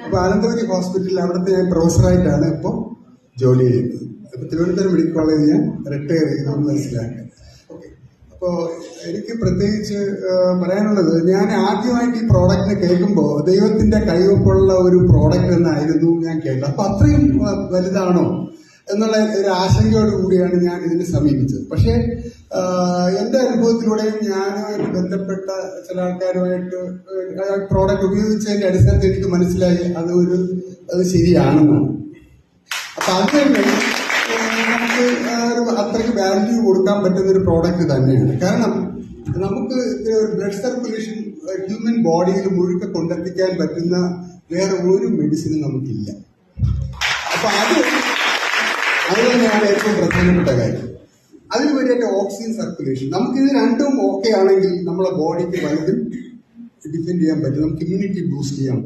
അപ്പൊ അനന്തപുരി ഹോസ്പിറ്റലിൽ അവിടുത്തെ ഞാൻ പ്രൊഫസറായിട്ടാണ് ഇപ്പോൾ ജോലി ചെയ്യുന്നത്. അപ്പൊ തിരുവനന്തപുരം മെഡിക്കൽ കോളേജിൽ ഞാൻ റിട്ടയർ ചെയ്തെന്ന് മനസ്സിലാക്കുക. ഓക്കെ. അപ്പോൾ എനിക്ക് പ്രത്യേകിച്ച് പറയാനുള്ളത്, ഞാൻ ആദ്യമായിട്ട് ഈ പ്രോഡക്റ്റിനെ കേൾക്കുമ്പോൾ ദൈവത്തിന്റെ കൈവപ്പുള്ള ഒരു പ്രോഡക്റ്റ് എന്നായിരുന്നു ഞാൻ കേട്ടത്. അപ്പൊ അത്രയും വലുതാണോ എന്നുള്ള ഒരു ആശങ്കയോട് കൂടിയാണ് ഞാൻ ഇതിനെ സമീപിച്ചത്. പക്ഷേ എൻ്റെ അനുഭവത്തിലൂടെയും ഞാനുമായിട്ട് ബന്ധപ്പെട്ട ചില ആൾക്കാരുമായിട്ട് പ്രോഡക്റ്റ് ഉപയോഗിച്ചതിന്റെ അടിസ്ഥാനത്തിൽ എനിക്ക് മനസ്സിലായി അത് ശരിയാണെന്നാണ്. അപ്പൊ അത് തന്നെ നമുക്ക് അത്രയ്ക്ക് വാല്യൂ കൊടുക്കാൻ പറ്റുന്ന ഒരു പ്രോഡക്റ്റ് തന്നെയാണ്. കാരണം നമുക്ക് ബ്ലഡ് സർക്കുലേഷൻ ഹ്യൂമൻ ബോഡിയിൽ മുഴുക്കെ കൊണ്ടെത്തിക്കാൻ പറ്റുന്ന വേറെ ഒരു മെഡിസിനും നമുക്കില്ല. അപ്പൊ അത് തന്നെയാണ് ഏറ്റവും പ്രധാനപ്പെട്ട കാര്യം. അതിന് വേണ്ടിയിട്ട് ഓക്സിജൻ സർക്കുലേഷൻ, നമുക്കിത് രണ്ടും ഓക്കെ ആണെങ്കിൽ നമ്മളെ ബോഡിക്ക് വലുതും ഡിഫെൻഡ് ചെയ്യാൻ പറ്റും, നമുക്ക് ഇമ്മ്യൂണിറ്റി ബൂസ്റ്റ് ചെയ്യാൻ പറ്റും.